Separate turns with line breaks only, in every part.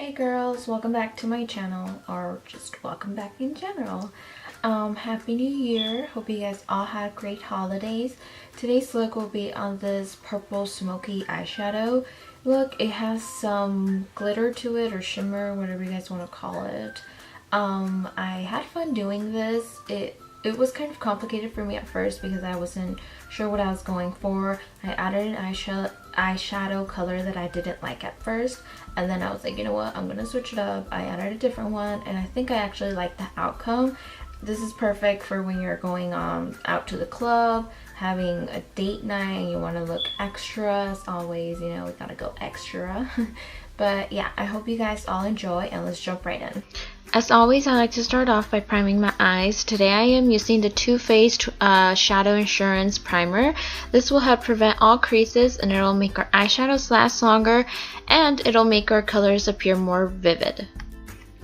Hey girls, welcome back to my channel, or just welcome back in general. Happy New Year. Hope you guys all had great holidays. Today's look will be on this purple smoky eyeshadow look. It has some glitter to it, or shimmer, whatever you guys want to call it. I had fun doing this. It was kind of complicated for me at first because I wasn't sure what I was going for. I added an eyeshadow color that I didn't like at first, and then I was like, you know what, I'm gonna switch it up. I added a different one, and I think I actually like the outcome. This is perfect for when you're going out to the club, having a date night, and you want to look extra. As always, you know, we gotta go extra. But yeah, I hope you guys all enjoy, and let's jump right in. As always, I like to start off by priming my eyes. Today I am using the Too Faced Shadow Insurance Primer. This will help prevent all creases, and it'll make our eyeshadows last longer, and it'll make our colors appear more vivid.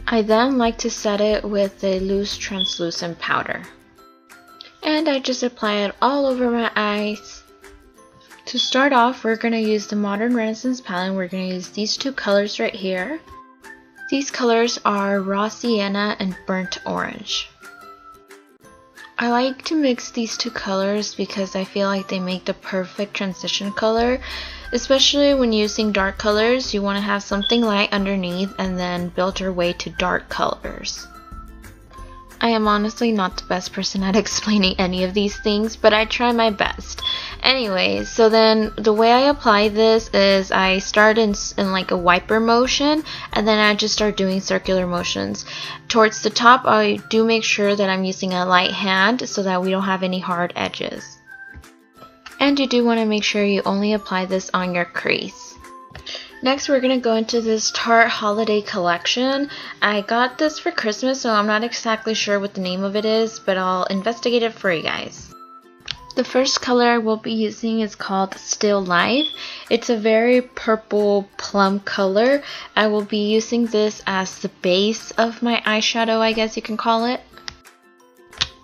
I then like to set it with a loose translucent powder. And I just apply it all over my eyes. To start off, we're going to use the Modern Renaissance palette. We're going to use these two colors right here. These colors are Raw Sienna and Burnt Orange. I like to mix these two colors because I feel like they make the perfect transition color. Especially when using dark colors, you want to have something light underneath and then build your way to dark colors. I am honestly not the best person at explaining any of these things, but I try my best. Anyway, so then the way I apply this is I start in like a wiper motion, and then I just start doing circular motions. Towards the top, I do make sure that I'm using a light hand so that we don't have any hard edges. And you do want to make sure you only apply this on your crease. Next, we're going to go into this Tarte holiday collection. I got this for Christmas, so I'm not exactly sure what the name of it is, but I'll investigate it for you guys. The first color I will be using is called Still Life. It's a very purple plum color. I will be using this as the base of my eyeshadow, I guess you can call it.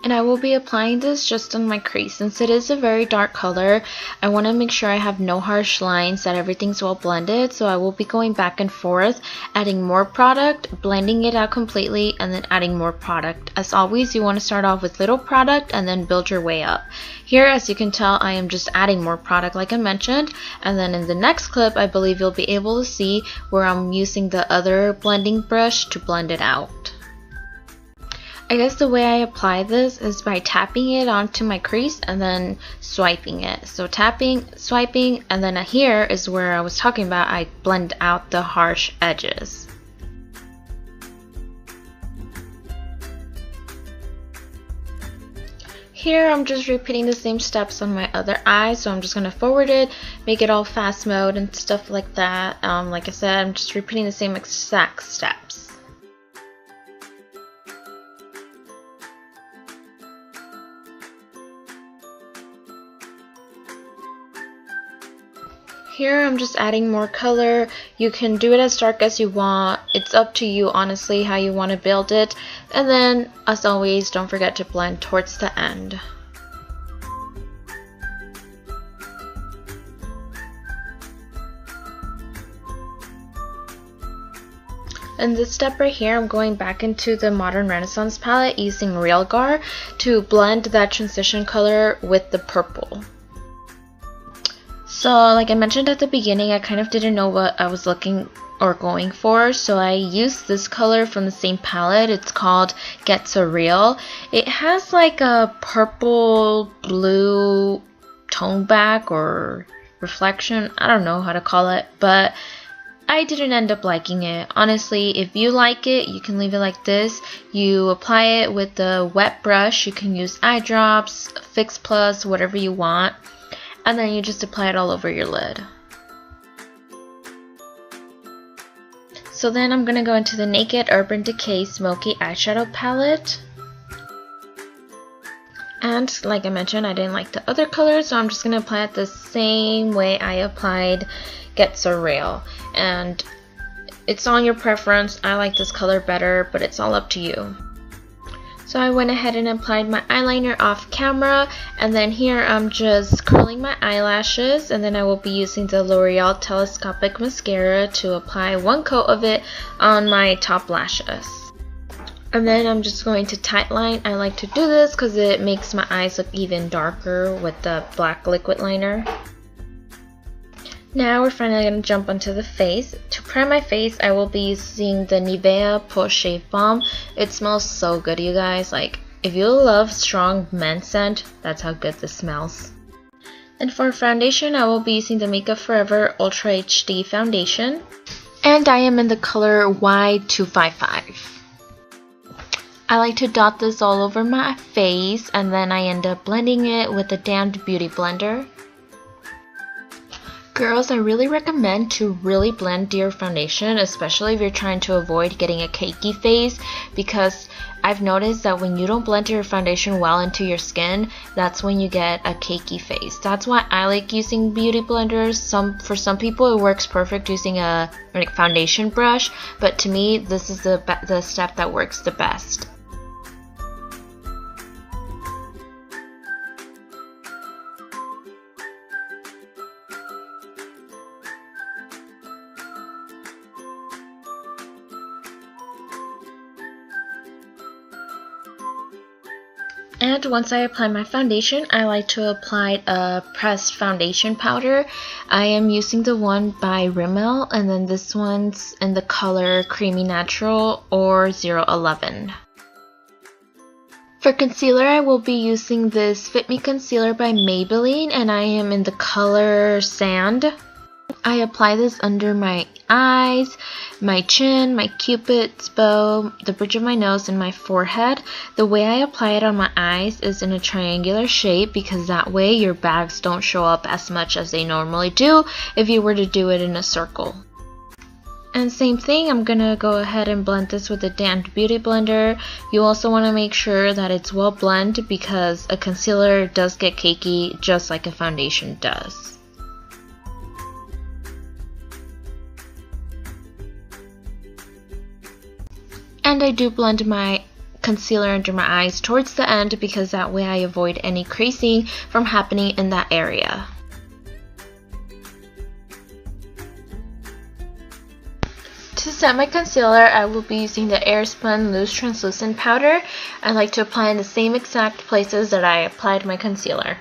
And I will be applying this just on my crease. Since it is a very dark color, I want to make sure I have no harsh lines, that everything's well blended. So I will be going back and forth, adding more product, blending it out completely, and then adding more product. As always, you want to start off with little product and then build your way up. Here, as you can tell, I am just adding more product like I mentioned. And then in the next clip, I believe you'll be able to see where I'm using the other blending brush to blend it out. I guess the way I apply this is by tapping it onto my crease and then swiping it. So tapping, swiping, and then here is where I was talking about I blend out the harsh edges. Here I'm just repeating the same steps on my other eye, so I'm just going to forward it, make it all fast mode and stuff like that. Like I said, I'm just repeating the same exact steps. Here I'm just adding more color. You can do it as dark as you want. It's up to you, honestly, how you want to build it. And then, as always, don't forget to blend towards the end. In this step right here, I'm going back into the Modern Renaissance palette using Realgar to blend that transition color with the purple. So like I mentioned at the beginning, I kind of didn't know what I was looking or going for, so I used this color from the same palette. It's called Get So Real. It has like a purple blue tone back or reflection. I don't know how to call it, but I didn't end up liking it. Honestly, if you like it, you can leave it like this. You apply it with the wet brush. You can use eye drops, Fix Plus, whatever you want. And then you just apply it all over your lid. So then I'm going to go into the Naked Urban Decay Smoky Eyeshadow Palette. And like I mentioned, I didn't like the other colors, so I'm just going to apply it the same way I applied Get So Real. And it's on your preference. I like this color better, but it's all up to you. So I went ahead and applied my eyeliner off camera, and then here I'm just curling my eyelashes, and then I will be using the L'Oreal Telescopic mascara to apply one coat of it on my top lashes. And then I'm just going to tightline. I like to do this because it makes my eyes look even darker with the black liquid liner. Now we're finally going to jump onto the face. To prime my face, I will be using the Nivea Post Shave Balm. It smells so good, you guys. Like, if you love strong men's scent, that's how good this smells. And for foundation, I will be using the Makeup Forever Ultra HD foundation. And I am in the color Y255. I like to dot this all over my face, and then I end up blending it with the damned beauty blender. Girls, I really recommend to really blend your foundation, especially if you're trying to avoid getting a cakey face, because I've noticed that when you don't blend your foundation well into your skin, that's when you get a cakey face. That's why I like using beauty blenders. For some people it works perfect using a foundation brush, but to me this is the step that works the best. And once I apply my foundation, I like to apply a pressed foundation powder. I am using the one by Rimmel, and then this one's in the color Creamy Natural or 011. For concealer, I will be using this Fit Me Concealer by Maybelline, and I am in the color Sand. I apply this under my eyes, my chin, my cupid's bow, the bridge of my nose, and my forehead. The way I apply it on my eyes is in a triangular shape, because that way your bags don't show up as much as they normally do if you were to do it in a circle. And same thing, I'm gonna go ahead and blend this with a damned beauty blender. You also want to make sure that it's well blended, because a concealer does get cakey just like a foundation does. And I do blend my concealer under my eyes towards the end, because that way I avoid any creasing from happening in that area. To set my concealer, I will be using the Airspun Loose Translucent Powder. I like to apply in the same exact places that I applied my concealer.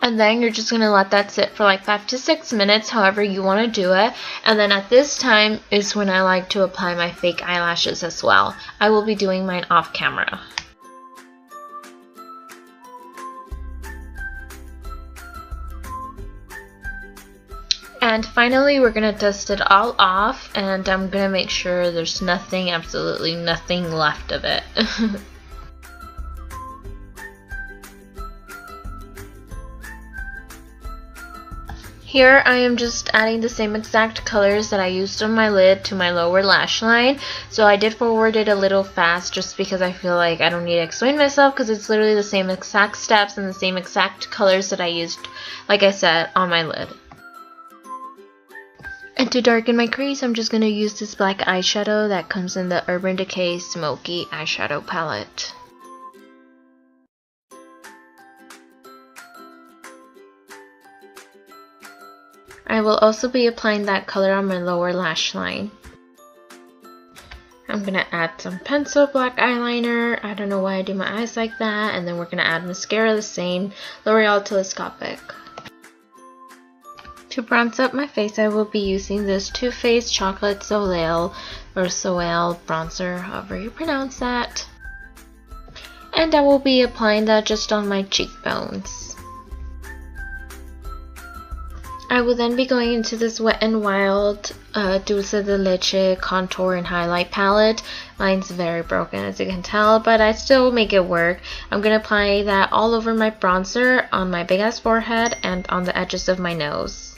And then you're just going to let that sit for like 5 to 6 minutes, however you want to do it. And then at this time is when I like to apply my fake eyelashes as well. I will be doing mine off camera. And finally, we're going to dust it all off, and I'm going to make sure there's nothing, absolutely nothing left of it. Here I am just adding the same exact colors that I used on my lid to my lower lash line. So I did forward it a little fast just because I feel like I don't need to explain myself, because it's literally the same exact steps and the same exact colors that I used, like I said, on my lid. And to darken my crease, I'm just going to use this black eyeshadow that comes in the Urban Decay Smoky eyeshadow palette. I will also be applying that color on my lower lash line. I'm going to add some pencil black eyeliner. I don't know why I do my eyes like that. And then we're going to add mascara, the same L'Oreal Telescopic. To bronze up my face, I will be using this Too Faced Chocolate Soleil or Soleil bronzer, however you pronounce that. And I will be applying that just on my cheekbones. I will then be going into this Wet n Wild Dulce de Leche contour and highlight palette. Mine's very broken, as you can tell, but I still make it work. I'm going to apply that all over my bronzer, on my big ass forehead, and on the edges of my nose.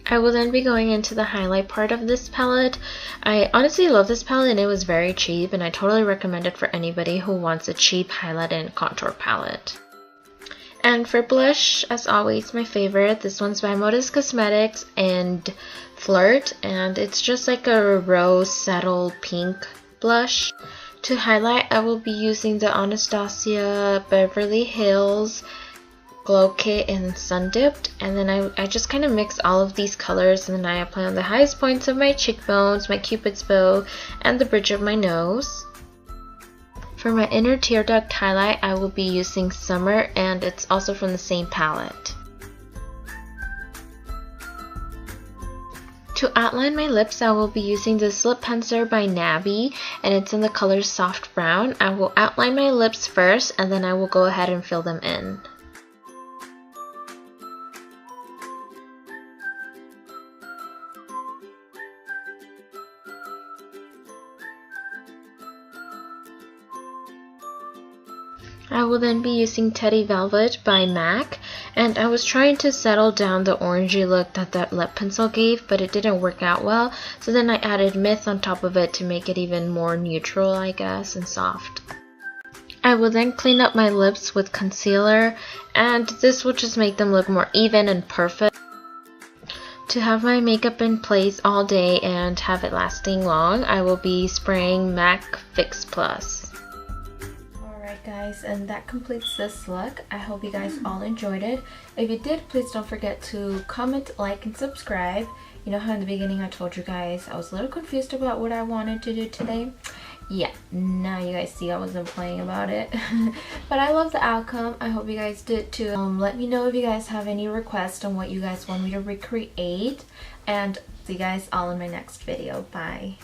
I will then be going into the highlight part of this palette. I honestly love this palette, and it was very cheap, and I totally recommend it for anybody who wants a cheap highlight and contour palette. And for blush, as always, my favorite. This one's by Modest Cosmetics and Flirt, and it's just like a rose saddle pink blush. To highlight, I will be using the Anastasia Beverly Hills Glow Kit in Sun Dipped, and then I just kind of mix all of these colors, and then I apply on the highest points of my cheekbones, my cupid's bow, and the bridge of my nose. For my inner tear duct highlight, I will be using Summer, and it's also from the same palette. To outline my lips, I will be using this lip pencil by Nabi, and it's in the color Soft Brown. I will outline my lips first, and then I will go ahead and fill them in. I will then be using Teddy Velvet by MAC, and I was trying to settle down the orangey look that lip pencil gave, but it didn't work out well, so then I added Myth on top of it to make it even more neutral, I guess, and soft. I will then clean up my lips with concealer, and this will just make them look more even and perfect. To have my makeup in place all day and have it lasting long, I will be spraying MAC Fix Plus. Guys, and that completes this look. I hope you guys all enjoyed it. If you did, please don't forget to comment, like, and subscribe. You know how in the beginning I told you guys I was a little confused about what I wanted to do today? Yeah, now you guys see I wasn't playing about it. But I love the outcome. I hope you guys did too. Let me know if you guys have any requests on what you guys want me to recreate, and see you guys all in my next video. Bye.